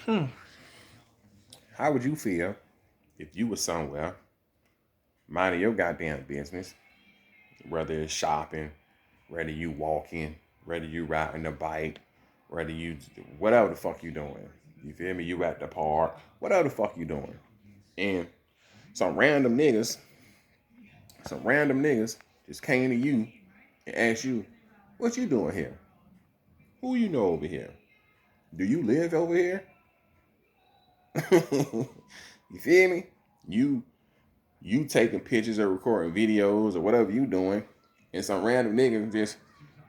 How would you feel if you were somewhere minding your goddamn business, whether it's shopping, whether you walking, whether you riding a bike, whether you whatever the fuck you doing. You feel me? You at the park, whatever the fuck you doing. And some random niggas, some random niggas just came to you and asked you, what you doing here? Who you know over here? Do you live over here? You feel me? You you taking pictures or recording videos or whatever you doing, and some random nigga just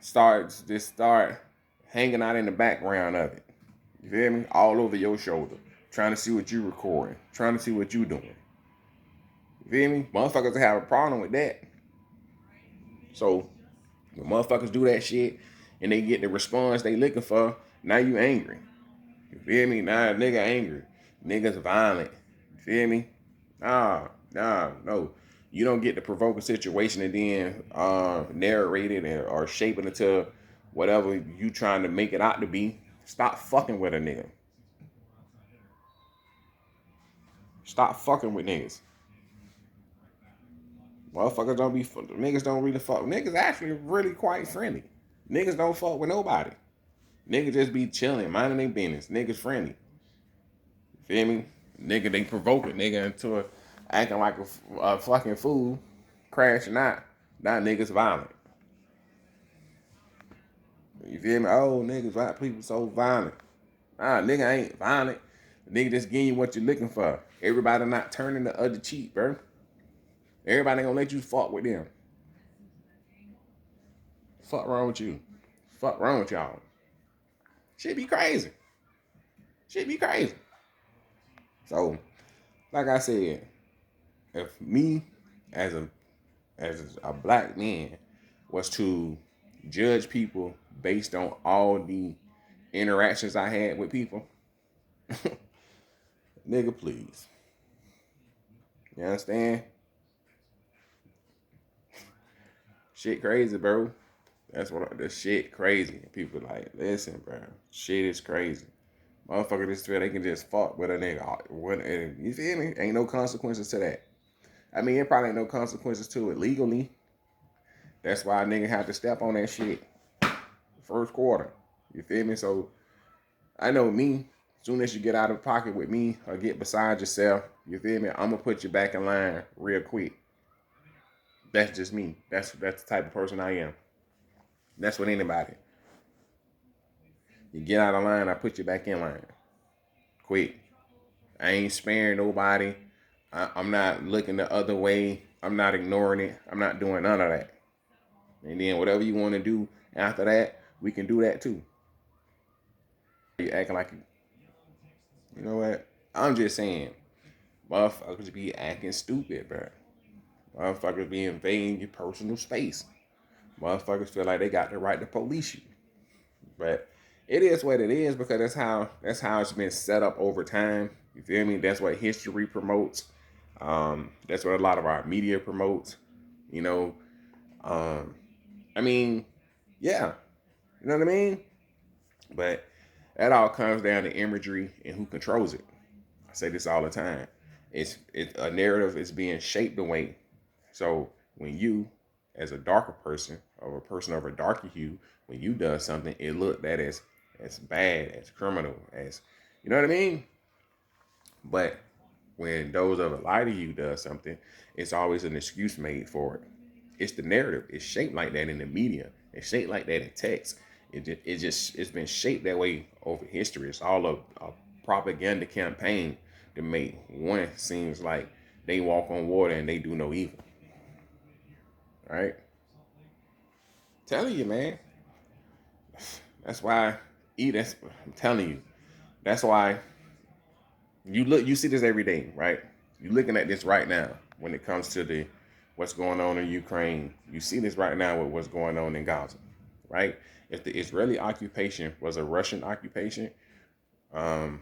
start hanging out in the background of it. You feel me? All over your shoulder, trying to see what you recording, trying to see what you doing. You feel me? Motherfuckers have a problem with that. So when motherfuckers do that shit and they get the response they looking for, now you angry. You feel me? Now a nigga angry. Niggas violent. You feel me? No. You don't get to provoke a situation and then narrate it or shape it into whatever you trying to make it out to be. Stop fucking with a nigga. Stop fucking with niggas. Motherfuckers don't be niggas don't really fuck. Niggas actually really quite friendly. Niggas don't fuck with nobody. Niggas just be chilling, minding their business. Niggas friendly. Feel me? Nigga, they provoke it, nigga, into acting like a fucking fool, crashing out. Now niggas violent. You feel me? Oh, niggas, white people so violent. Nah, nigga ain't violent. Nigga just getting you what you're looking for. Everybody not turning the other cheek, bro. Everybody gonna let you fuck with them. Fuck wrong with you. Fuck wrong with y'all. Shit be crazy. Shit be crazy. So, like I said, if me as a black man was to judge people based on all the interactions I had with people, nigga, please. You understand? Shit crazy, bro. That's what the shit crazy. People like, listen, bro. Shit is crazy. Motherfucker just feel they can just fuck with a nigga. You feel me? Ain't no consequences to that. I mean, it probably ain't no consequences to it legally. That's why a nigga had to step on that shit first quarter. You feel me? So I know me. Soon as you get out of pocket with me or get beside yourself, you feel me? I'm gonna put you back in line real quick. That's just me. That's the type of person I am. That's with anybody. You get out of line, I put you back in line. Quick. I ain't sparing nobody. I'm not looking the other way. I'm not ignoring it. I'm not doing none of that. And then whatever you want to do after that, we can do that too. You acting like you know what? I'm just saying, motherfuckers be acting stupid, bro. Motherfuckers be invading your personal space. Motherfuckers feel like they got the right to police you. But it is what it is because that's how it's been set up over time. You feel me? That's what history promotes. That's what a lot of our media promotes. You know, um, I mean, yeah, you know what I mean. But that all comes down to imagery and who controls it. I say this all the time. It's a narrative is being shaped away. So when you, as a darker person or a person of a darker hue, when you does something, it looked at as bad, as criminal, as you know what I mean. But when those of a lighter hue does something, it's always an excuse made for it. It's the narrative. It's shaped like that in the media. It's shaped like that in text. It's been shaped that way over history. It's all a propaganda campaign to make one seems like they walk on water and they do no evil. Right? Telling you, man. That's why that's I'm telling you. That's why you see this every day, right? You're looking at this right now when it comes to the what's going on in Ukraine. You see this right now with what's going on in Gaza, right? If the Israeli occupation was a Russian occupation, um,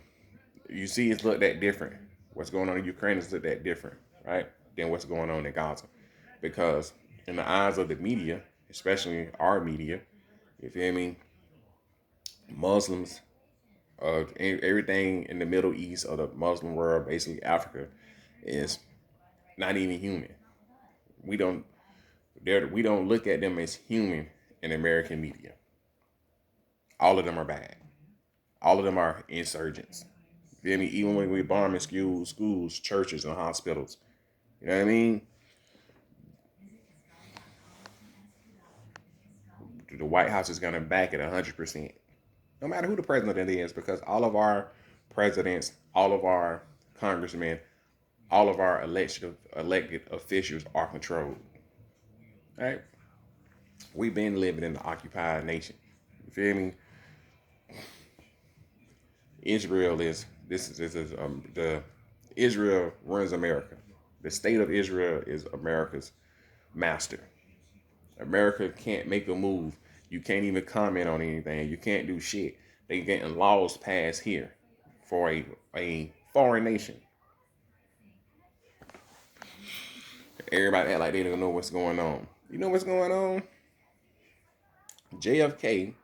you see it's looked at different. What's going on in Ukraine is looked at different, right? Than what's going on in Gaza. Because in the eyes of the media, especially our media, you feel me? Muslims Everything in the Middle East or the Muslim world, basically Africa, is not even human. We don't we don't look at them as human in American media. All of them are bad. All of them are insurgents. You feel me? Even when we bombing schools, churches, and hospitals. You know what I mean? The White House is gonna back it 100%. No matter who the president is, because all of our presidents, all of our congressmen, all of our elected officials are controlled. Right? We've been living in the occupied nation. You feel me? Israel is this is the Israel runs America. The state of Israel is America's master. America can't make a move. You can't even comment on anything. You can't do shit. They getting laws passed here for a foreign nation. Everybody act like they don't know what's going on. You know what's going on? JFK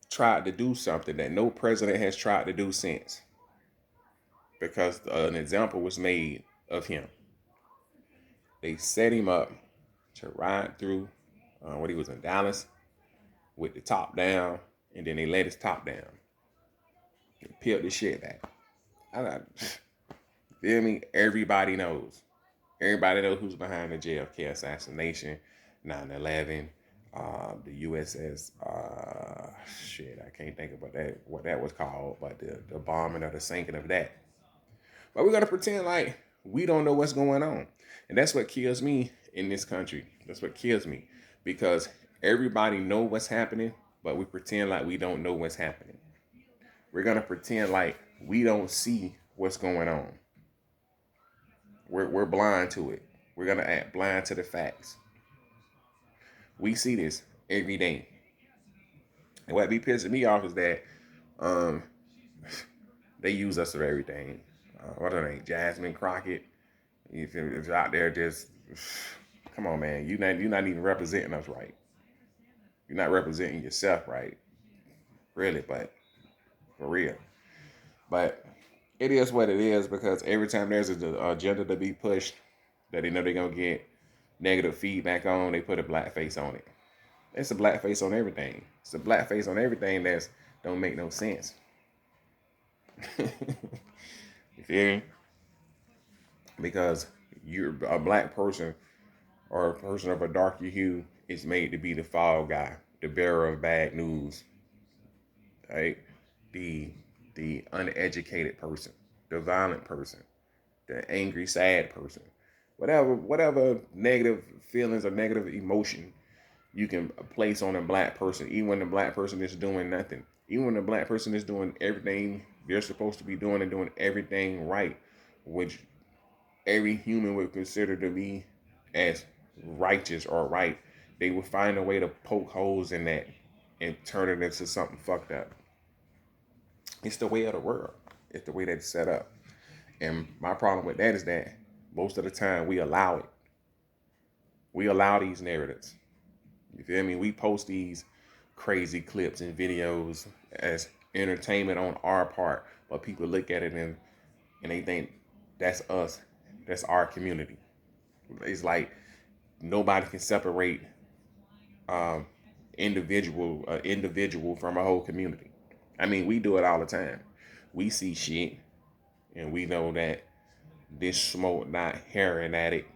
tried to do something that no president has tried to do since, because an example was made of him. They set him up to ride through when he was in Dallas with the top down, and then they let his top down. They peeled the shit back. I feel me? Everybody knows. Everybody knows who's behind the JFK assassination, 9/11, the USS. Shit, I can't think about that. What that was called, but the bombing or the sinking of that. But we're gonna pretend like we don't know what's going on, and that's what kills me in this country. That's what kills me, because everybody know what's happening, but we pretend like we don't know what's happening. We're gonna pretend like we don't see what's going on. We're blind to it. We're gonna act blind to the facts. We see this every day. And what be pissing me off is that um, they use us for everything. What are they? Jasmine Crockett. If you're out there, just come on, man. You're not even representing us right. You're not representing yourself right, really. But for real. But it is what it is, because every time there's an agenda to be pushed that they know they're gonna get negative feedback on, they put a black face on it. It's a black face on everything. It's a black face on everything that's don't make no sense. You feel me? Because you're a black person or a person of a darker hue is made to be the fall guy, the bearer of bad news, right? The the uneducated person, the violent person, the angry, sad person. Whatever negative feelings or negative emotion you can place on a black person, even when the black person is doing nothing, even when the black person is doing everything they're supposed to be doing and doing everything right, which every human would consider to be as righteous or right, they would find a way to poke holes in that and turn it into something fucked up. It's the way of the world. It's the way that's set up. And my problem with that is that most of the time we allow it. We allow these narratives. You feel me? We post these crazy clips and videos as entertainment on our part, but people look at it and they think that's us, that's our community. It's like nobody can separate um, individual from a whole community. I mean, we do it all the time. We see shit and we know that this smoke not heroin addict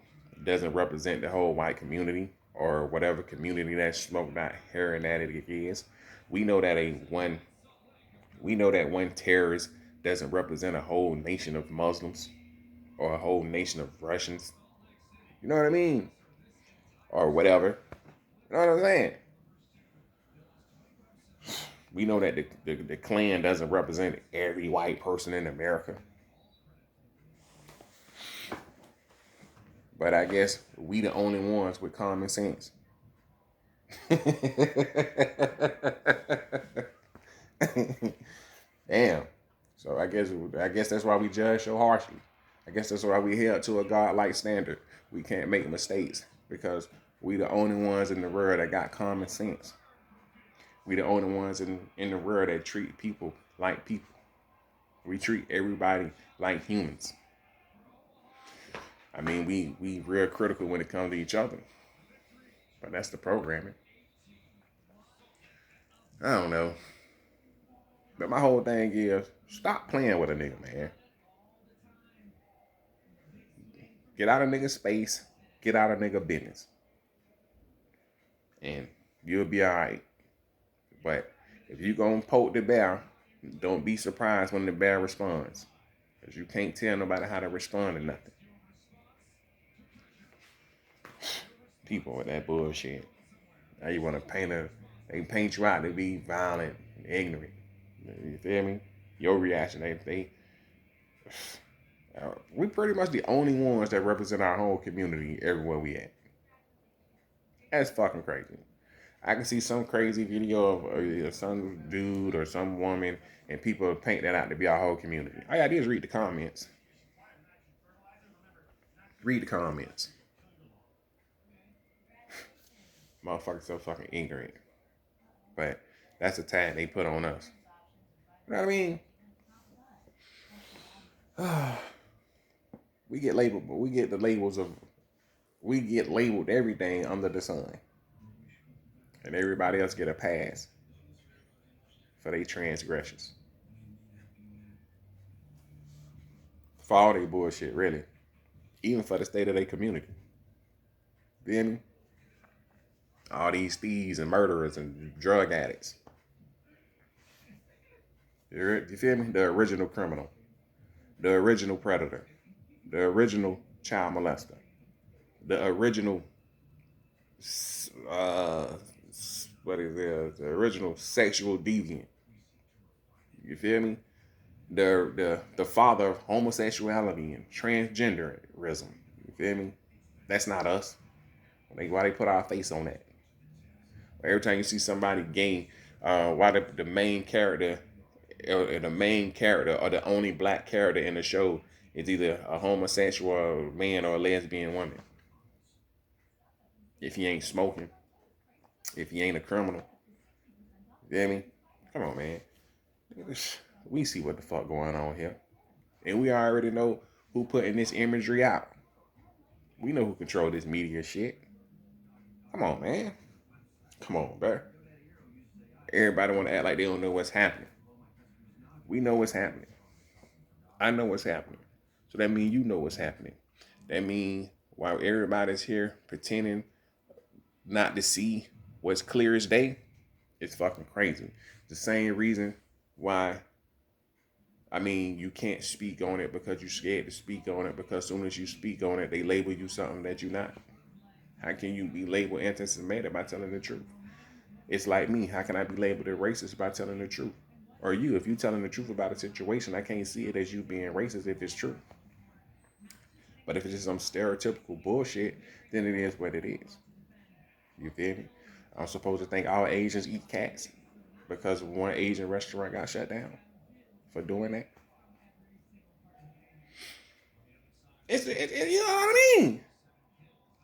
doesn't represent the whole white community or whatever community that smoke not heroin addict is. We know that one terrorist doesn't represent a whole nation of Muslims or a whole nation of Russians. You know what I mean? Or whatever. You know what I'm saying? We know that the Klan doesn't represent every white person in America. But I guess we the only ones with common sense. Damn. So I guess that's why we judge so harshly. I guess that's why we held to a godlike standard. We can't make mistakes because we the only ones in the world that got common sense. We the only ones in the world that treat people like people. We treat everybody like humans. I mean, we real critical when it comes to each other. But that's the programming. I don't know. But my whole thing is stop playing with a nigga, man. Get out of nigga space. Get out of nigga business. And you'll be alright. But if you gonna poke the bear, don't be surprised when the bear responds. Because you can't tell nobody how to respond to nothing. People with that bullshit. Now you want to they paint you out to be violent and ignorant. You feel me? Your reaction, we pretty much the only ones that represent our whole community everywhere we at. That's fucking crazy. I can see some crazy video of some dude or some woman, and people paint that out to be our whole community. All you gotta do is read the comments. Read the comments. Motherfuckers so fucking ignorant. But that's the tag they put on us. You know what I mean? We get labeled, but we get labeled everything under the sun. And everybody else get a pass for their transgressions. For all their bullshit, really. Even for the state of their community. Feel me? All these thieves and murderers and drug addicts. You feel me? The original criminal. The original predator. The original child molester. The original the original sexual deviant. You feel me? The father of homosexuality and transgenderism. You feel me? That's not us. Why they put our face on that? Every time you see somebody gay, why the main character or the only black character in the show is either a homosexual man or a lesbian woman. If he ain't smoking, if he ain't a criminal, you feel me? Come on, man. We see what the fuck going on here. And we already know who putting this imagery out. We know who control this media shit. Come on, man. Come on, bro. Everybody want to act like they don't know what's happening. We know what's happening. I know what's happening. So that means you know what's happening. That means while everybody's here pretending not to see what's clear as day, it's fucking crazy. The same reason why, you can't speak on it because you're scared to speak on it, because as soon as you speak on it, they label you something that you're not. How can you be labeled anti-Semitic by telling the truth? It's like me. How can I be labeled a racist by telling the truth? Or you, if you're telling the truth about a situation, I can't see it as you being racist if it's true. But if it's just some stereotypical bullshit, then it is what it is. You feel me? I'm supposed to think all Asians eat cats because one Asian restaurant got shut down for doing that. You know what I mean?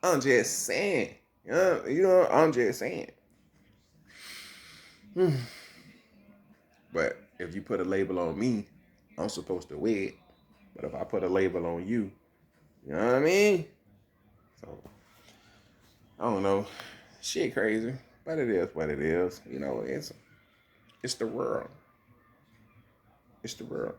I'm just saying. I'm just saying. But if you put a label on me, I'm supposed to wear it. But if I put a label on you, you know what I mean? So, I don't know. Shit crazy. But it is what it is. It's the world. It's the world.